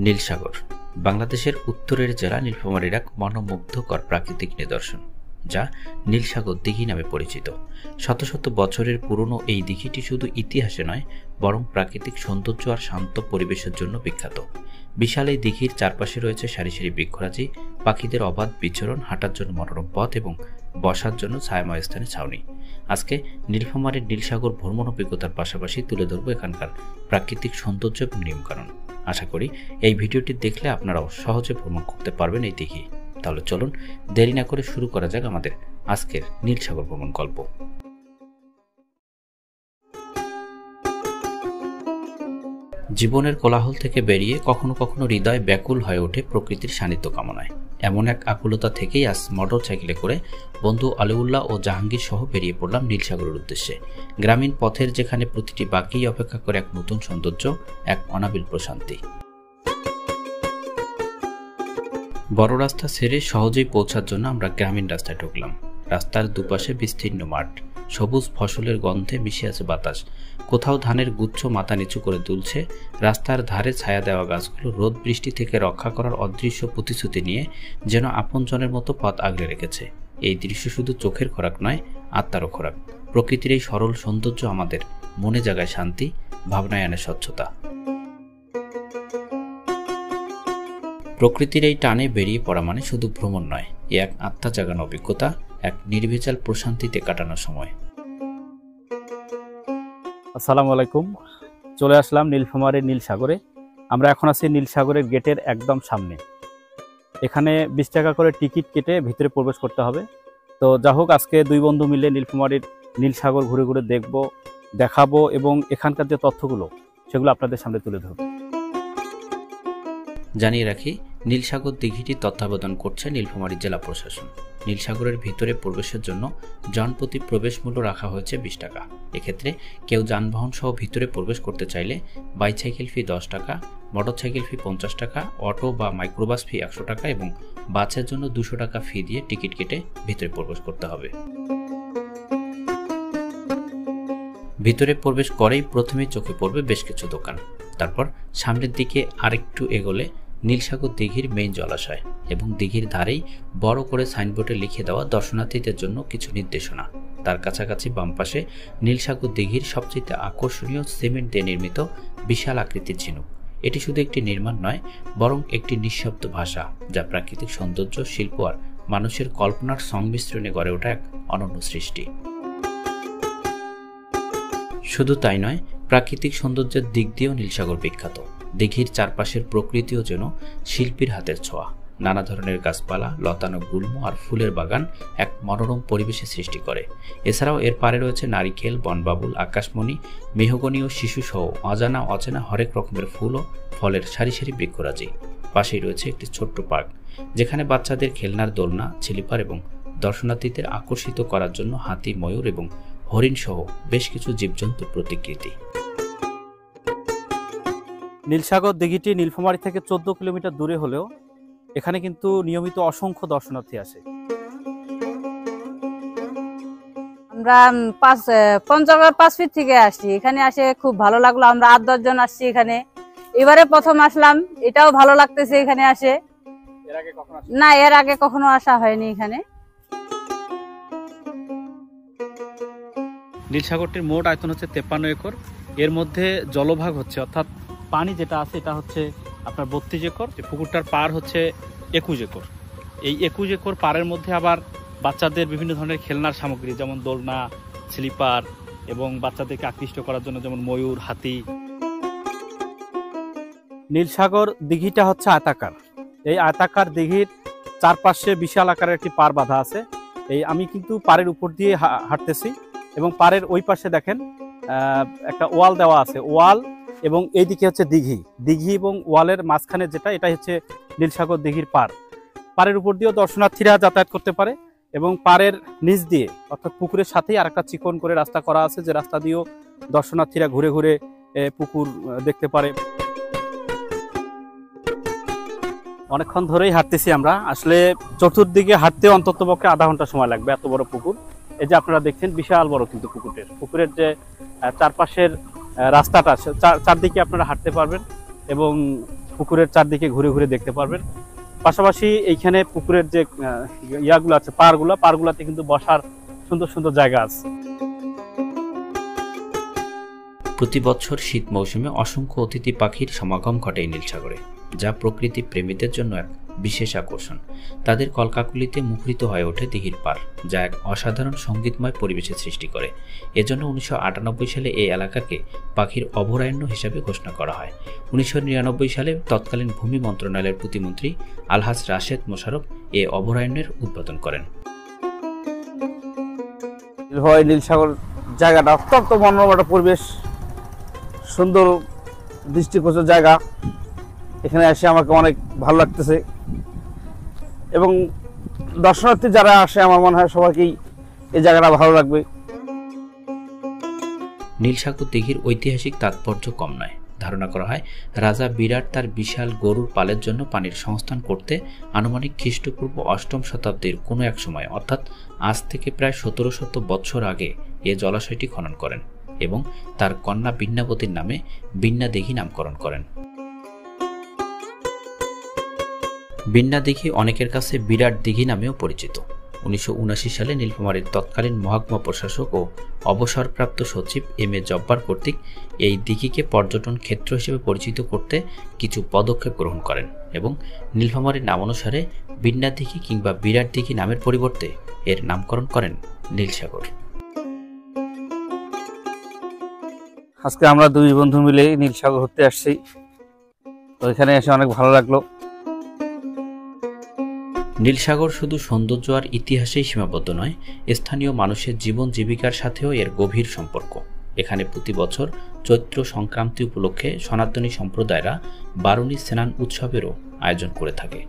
নীল সাগর বাংলাদেশের উত্তরের জেলা নীলফামারীর এক মনোমুগ্ধকর প্রাকৃতিক নিদর্শন, যা নীল সাগর দিঘি নামে পরিচিত। শত শত বছরের পুরনো এই দিঘিটি শুধু ইতিহাসে নয়, বরং প্রাকৃতিক সৌন্দর্য আর শান্ত পরিবেশের জন্য বিখ্যাত। বিশাল এই দিঘির চারপাশে রয়েছে সারি সারি বৃক্ষরাজি, পাখিদের অবাধ বিচরণ, হাঁটার জন্য মনোরম পথ এবং বসার জন্য ছায়াময় স্থানে ছাউনি। আজকে নীলফামারীর নীল সাগর ভ্রমণ অভিজ্ঞতার পাশাপাশি তুলে ধরব এখানকার প্রাকৃতিক সৌন্দর্য এবং নিয়মকানুন। আশা করি এই ভিডিওটি দেখলে আপনারাও সহজে ভ্রমণ করতে পারবেন এই দিঘি। তাহলে চলুন দেরি না করে শুরু করা যাক আমাদের আজকের নীল সাগর ভ্রমণ গল্প। জীবনের কোলাহল থেকে বেরিয়ে কখনো কখনো হৃদয় ব্যাকুল হয়ে ওঠে প্রকৃতির সান্নিধ্য কামনায়। এমন এক আকুলতা থেকেই আজ মোটর সাইকেলে করে বন্ধু আলিউল্লাহ ও জাহাঙ্গীর সহ বেরিয়ে পড়লাম নীল সাগরের উদ্দেশ্যে। গ্রামীণ পথের যেখানে প্রতিটি বাঁকেই অপেক্ষা করে এক নতুন সৌন্দর্য, এক অনাবিল প্রশান্তি। বড় রাস্তা ছেড়ে সহজেই পৌঁছার জন্য আমরা গ্রামীণ রাস্তায় ঢুকলাম। রাস্তার দুপাশে বিস্তীর্ণ মাঠ, সবুজ ফসলের গন্ধে মিশে আছে বাতাস। কোথাও ধানের গুচ্ছ মাথা নিচু করে তুলছে। রাস্তার ধারে ছায়া দেওয়া গাছগুলো রোদ বৃষ্টি থেকে রক্ষা করার অদৃশ্য প্রতিশ্রুতি নিয়ে যেন আপনজনের মতো পথ আগলে রেখেছে। এই দৃশ্য শুধু চোখের খোরাক নয়, আত্মারও খোরাক। প্রকৃতির এই সরল সৌন্দর্য আমাদের মনে জাগায় শান্তি, ভাবনায় আনে স্বচ্ছতা। প্রকৃতির এই টানে বেরিয়ে পড়া মানে শুধু ভ্রমণ নয়, এ এক আত্মা জাগানো অভিজ্ঞতা, এক নির্ভেজাল প্রশান্তিতে কাটানোর সময়। আসসালামু আলাইকুম। চলে আসলাম নীলফামারীর নীল সাগরে। আমরা এখন আছি নীল সাগরের গেটের একদম সামনে। এখানে 20 টাকা করে টিকিট কেটে ভিতরে প্রবেশ করতে হবে। তো যা হোক, আজকে দুই বন্ধু মিলে নীলফামারীর নীল সাগর ঘুরে ঘুরে দেখাবো এবং এখানকার যে তথ্যগুলো সেগুলো আপনাদের সামনে তুলে ধরবো। জানিয়ে রাখি, নীল সাগর দিঘিটি তত্ত্বাবধান করছে নীলফামারী জেলা প্রশাসন। নীল সাগরের ভিতরে প্রবেশের জন্য জনপ্রতি প্রবেশ মূল্য রাখা হয়েছে 20 টাকা। এক্ষেত্রে কেউ যানবাহন সহ ভিতরে প্রবেশ করতে চাইলে বাইসাইকেল ফি 10 টাকা, মোটরসাইকেল ফি 50 টাকা, অটো বা মাইক্রোবাস ফি 100 টাকা এবং বাসের জন্য 200 টাকা ফি দিয়ে টিকিট কেটে ভিতরে প্রবেশ করতে হবে। ভিতরে প্রবেশ করেই প্রথমেই চোখে পড়বে বেশ কিছু দোকান। তারপর সামনের দিকে আরেকটু এগোলে নীলসাগর দিঘির মেইন জলাশয় এবং দিঘির ধারেই বড় করে সাইনবোর্ডে লিখে দেওয়া দর্শনার্থীদের জন্য কিছু নির্দেশনা। তার কাছাকাছি বাম পাশে নীলসাগর দিঘির সবচেয়ে আকর্ষণীয় সিমেন্ট দিয়ে নির্মিত বিশাল আকৃতির ঝিনুক। এটি শুধু একটি নির্মাণ নয়, বরং একটি নিঃশব্দ ভাষা, যা প্রাকৃতিক সৌন্দর্য, শিল্প আর মানুষের কল্পনার সংমিশ্রণে গড়ে ওঠা এক অনন্য সৃষ্টি। শুধু তাই নয়, প্রাকৃতিক সৌন্দর্যের দিক দিয়েও নীলসাগর বিখ্যাত। দিঘির চারপাশের প্রকৃতিও যেন শিল্পীর হাতের ছোঁয়া। নানা ধরনের গাছপালা, লতানো গুল্ম আর ফুলের বাগান এক মনোরম পরিবেশের সৃষ্টি করে। এছাড়াও এর পারে রয়েছে নারিকেল, বনবাবুল, আকাশমণি, মেহগনি ও শিশুসহ অচেনা হরেক রকমের ফুল ও ফলের সারি সারি বৃক্ষরাজি। পাশেই রয়েছে একটি ছোট্ট পার্ক, যেখানে বাচ্চাদের খেলনার দোলনা, স্লিপার এবং দর্শনার্থীদের আকর্ষিত করার জন্য হাতি, ময়ূর এবং হরিণ সহ বেশ কিছু জীবজন্তুর প্রতিকৃতি। নীলসাগর দিঘিটি নীলফামারী থেকে 14 কিলোমিটার দূরে হলেও এখানে কিন্তু নিয়মিত অসংখ্য দর্শনার্থী আসে। আমরা 5 ফিট থেকে আসছি, এখানে আসে খুব ভালো লাগলো। আমরা 8-10 জন আসছি এখানে, এবারে প্রথম আসলাম, এটাও ভালো লাগতেছে এখানে আসে। না, এর আগে কখনো আসা হয়নি এখানে। নীলসাগরটির মোট আয়তন হচ্ছে 53 একর। এর মধ্যে জলভাগ হচ্ছে, অর্থাৎ পানি যেটা আছে এটা হচ্ছে আপনার 32 একর। পুকুরটার পার হচ্ছে 21 একর। এই 21 একর পাড়ের মধ্যে আবার বাচ্চাদের বিভিন্ন ধরনের খেলনার সামগ্রী, যেমন দোলনা, স্লিপার এবং বাচ্চাদেরকে আকৃষ্ট করার জন্য যেমন ময়ূর, হাতি। নীলসাগর দিঘিটা হচ্ছে আয়তাকার। এই আয়তাকার দিঘির চারপাশে বিশাল আকারের একটি পাড় বাঁধা আছে। আমি কিন্তু পাড়ের উপর দিয়ে হাঁটতেছি এবং পাড়ের ওই পাশে দেখেন একটা ওয়াল দেওয়া আছে, ওয়াল এবং এইদিকে হচ্ছে দিঘি এবং ওয়ালের মাঝখানে যেটা, এটা হচ্ছে নীলসাগর দিঘির পাড়ের উপর দিয়েও দর্শনার্থীরা যাতায়াত করতে পারে এবং পাড়ের নিচ দিয়ে অর্থাৎ পুকুরের সাথেই আর একটা চিকন করে রাস্তা করা আছে, যে রাস্তা দিয়েও দর্শনার্থীরা ঘুরে ঘুরে পুকুর দেখতে পারে। অনেকক্ষণ ধরেই হাঁটতেছি আমরা। আসলে চতুর্দিকে হাঁটতে অন্তত পক্ষে আধা ঘন্টা সময় লাগবে, এত বড় পুকুর। এই যে আপনারা দেখছেন বিশাল বড় কিন্তু পুকুরের যে চারপাশের রাস্তাটা, চারদিকে আপনারা হাঁটতে পারবেন এবং পুকুরের চারদিকে ঘুরে ঘুরে দেখতে পারবেন। পাশাপাশি এইখানে পুকুরের যে ইয়াগুলো আছে, পাড়গুলাতে কিন্তু বসার সুন্দর সুন্দর জায়গা আছে। প্রতি বছর শীত মৌসুমে অসংখ্য অতিথি পাখির সমাগম ঘটে এই নীলসাগরে, যা প্রকৃতি প্রেমীদের জন্য এক বিশেষ আকর্ষণ। তাদের কলকাকলিতে মুখরিত হয়ে ওঠে দিঘির পাড়, যা এক অসাধারণ সঙ্গীতময় পরিবেশের সৃষ্টি করে। এজন্য 1998 সালে এই এলাকাকে পাখির অভয়ারণ্য হিসাবে ঘোষণা করা হয়। 1999 সালে তৎকালীন ভূমি মন্ত্রণালয়ের প্রতিমন্ত্রী আলহাজ রাশেদ মোশাররফ এই অভয়ারণ্যের উদ্বোধন করেন। নীলসাগর জায়গাটা অত্যন্ত মনোরম একটা পরিবেশ, সুন্দর দৃষ্টিগোচর জায়গা। এখানে এসে আমাকে অনেক ভালো লাগতেছে এবং দর্শনার্থী যারা আসে আমার মনে হয় সবাইকেই এই জায়গাটা ভালো লাগবে। নীলসাগর দিঘির ঐতিহাসিক তাৎপর্য কম নয়। ধারণা করা হয় রাজা বিরাট তার বিশাল গরুর পালের জন্য পানির সংস্থান করতে আনুমানিক খ্রিস্টপূর্ব 8ম শতাব্দীর কোনো এক সময়, অর্থাৎ আজ থেকে প্রায় 1700 বছর আগে এ জলাশয়টি খনন করেন এবং তার কন্যা বিন্যাবতীর নামে বিন্যা দিঘি নামকরণ করেন। বিন্যা দিঘি অনেকের কাছে বিরাট দিঘি নামেও পরিচিত। 1979 সালে নীলফামারীর তৎকালীন মহকুমা প্রশাসক ও অবসরপ্রাপ্ত সচিব এম.এ. জব্বার কর্তৃক এই দিঘিকে পর্যটন ক্ষেত্র হিসেবে পরিচিত করতে কিছু পদক্ষেপ গ্রহণ করেন এবং নীলফামারীর নামানুসারে বিন্যা দিঘি কিংবা বিরাট দিঘি নামের পরিবর্তে এর নামকরণ করেন নীলসাগর। আজকে আমরা দুই বন্ধু মিলে নীলসাগর ঘুরতে আসছি, তো এখানে এসে অনেক ভালো লাগলো। নীলসাগর শুধু সৌন্দর্য আর ইতিহাসেই সীমাবদ্ধ নয়, স্থানীয় মানুষের জীবন জীবিকার সাথেও এর গভীর সম্পর্ক। এখানে প্রতি বছর চৈত্র সংক্রান্তি উপলক্ষে সনাতনী সম্প্রদায়রা বারুণী স্নান উৎসবেরও আয়োজন করে থাকে।